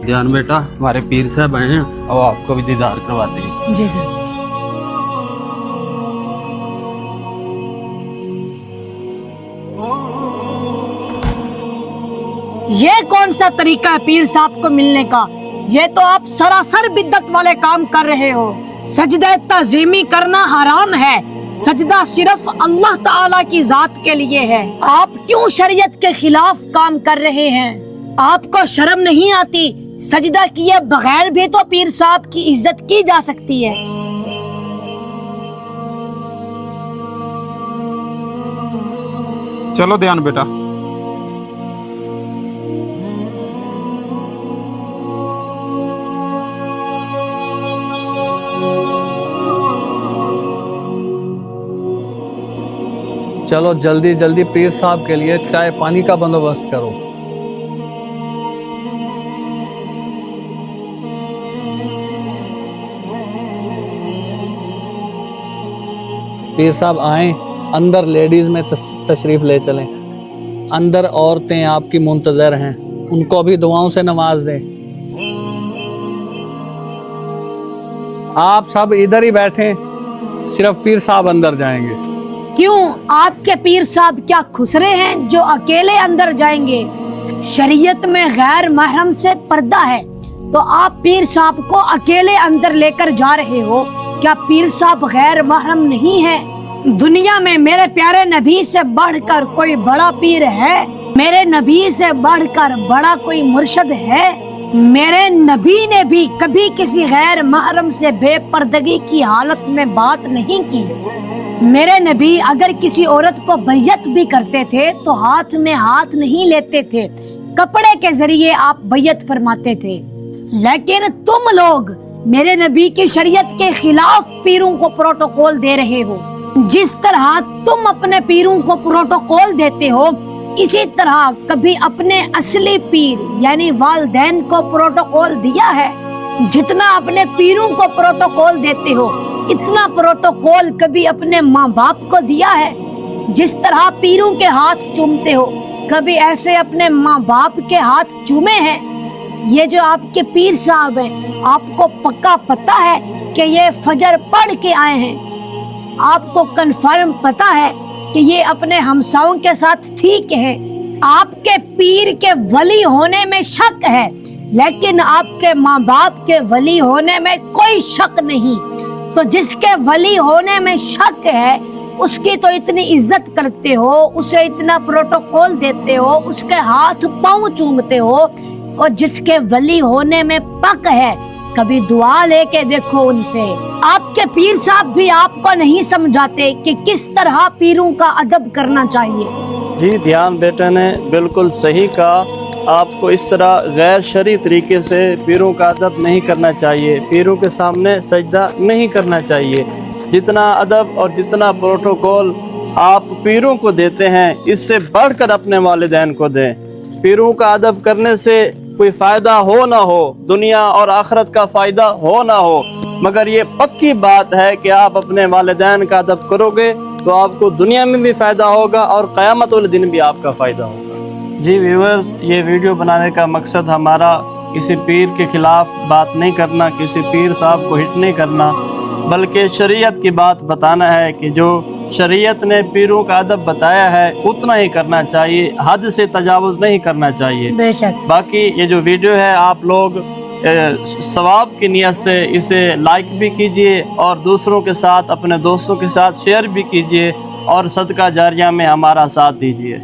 ध्यान बेटा, हमारे पीर साहब आए हैं और आपको भी दीदार करवाते हैं। जी जी। ये कौन सा तरीका है पीर साहब को मिलने का? ये तो आप सरासर बिद्दत वाले काम कर रहे हो। सजदा ताज़ीमी करना हराम है। सजदा सिर्फ अल्लाह ताला की जात के लिए है। आप क्यों शरीयत के खिलाफ काम कर रहे हैं? आपको शर्म नहीं आती? सजदा किए बगैर भी तो पीर साहब की इज्जत की जा सकती है। चलो ध्यान बेटा। चलो जल्दी जल्दी पीर साहब के लिए चाय पानी का बंदोबस्त करो। पीर साहब आए, अंदर लेडीज में तशरीफ ले चलें। अंदर औरतें आपकी मुंतजर हैं, उनको भी दुआओं से नवाज दें। आप सब इधर ही बैठें, सिर्फ पीर साहब अंदर जाएंगे। क्यों, आपके पीर साहब क्या खुसरे हैं जो अकेले अंदर जाएंगे? शरीयत में गैर महरम से पर्दा है, तो आप पीर साहब को अकेले अंदर लेकर जा रहे हो। क्या पीर साहब गैर महरम नहीं है? दुनिया में मेरे प्यारे नबी से बढ़कर कोई बड़ा पीर है? मेरे नबी से बढ़कर बड़ा कोई मुर्शद है? मेरे नबी ने भी कभी किसी गैर महरम से बेपर्दगी की हालत में बात नहीं की। मेरे नबी अगर किसी औरत को बैयत भी करते थे तो हाथ में हाथ नहीं लेते थे, कपड़े के जरिए आप बैयत फरमाते थे। लेकिन तुम लोग मेरे नबी की शरीयत के खिलाफ पीरों को प्रोटोकॉल दे रहे हो। जिस तरह तुम अपने पीरों को प्रोटोकॉल देते हो, इसी तरह कभी अपने असली पीर यानी वालिदैन को प्रोटोकॉल दिया है? जितना अपने पीरों को प्रोटोकॉल देते हो, इतना प्रोटोकॉल कभी अपने माँ बाप को दिया है? जिस तरह पीरों के हाथ चूमते हो, कभी ऐसे अपने माँ बाप के हाथ चूमे हैं? ये जो आपके पीर साहब हैं, आपको पक्का पता है कि ये फजर पढ़ के आए हैं? आपको कंफर्म पता है कि ये अपने हमसाओं के साथ ठीक है? आपके पीर के वली होने में शक है, लेकिन आपके माँ बाप के वली होने में कोई शक नहीं। तो जिसके वली होने में शक है, उसकी तो इतनी इज्जत करते हो, उसे इतना प्रोटोकॉल देते हो, उसके हाथ पांव चूमते हो। और जिसके वली होने में पक है, कभी दुआ लेके देखो उनसे। आपके पीर साहब भी आपको नहीं समझाते कि किस तरह पीरों का अदब करना चाहिए। जी ध्यान बेटे ने बिल्कुल सही कहा। आपको इस तरह गैर शरई तरीके से पीरों का अदब नहीं करना चाहिए, पीरों के सामने सजदा नहीं करना चाहिए। जितना अदब और जितना प्रोटोकॉल आप पीरों को देते हैं, इससे बढ़कर अपने वालिदैन को दें। पीरों का अदब करने से कोई फ़ायदा हो ना हो, दुनिया और आखिरत का फ़ायदा हो ना हो, मगर ये पक्की बात है कि आप अपने वालिदैन का अदब करोगे तो आपको दुनिया में भी फ़ायदा होगा और क़यामत वाले दिन भी आपका फ़ायदा होगा। जी व्यूअर्स, ये वीडियो बनाने का मकसद हमारा किसी पीर के ख़िलाफ़ बात नहीं करना, किसी पीर साहब को हिट नहीं करना, बल्कि शरीयत की बात बताना है कि जो शरीयत ने पीरों का अदब बताया है उतना ही करना चाहिए, हद से तजावुज़ नहीं करना चाहिए। बेशक। बाकी ये जो वीडियो है आप लोग सवाब की नियत से इसे लाइक भी कीजिए और दूसरों के साथ, अपने दोस्तों के साथ शेयर भी कीजिए और सदका जारिया में हमारा साथ दीजिए।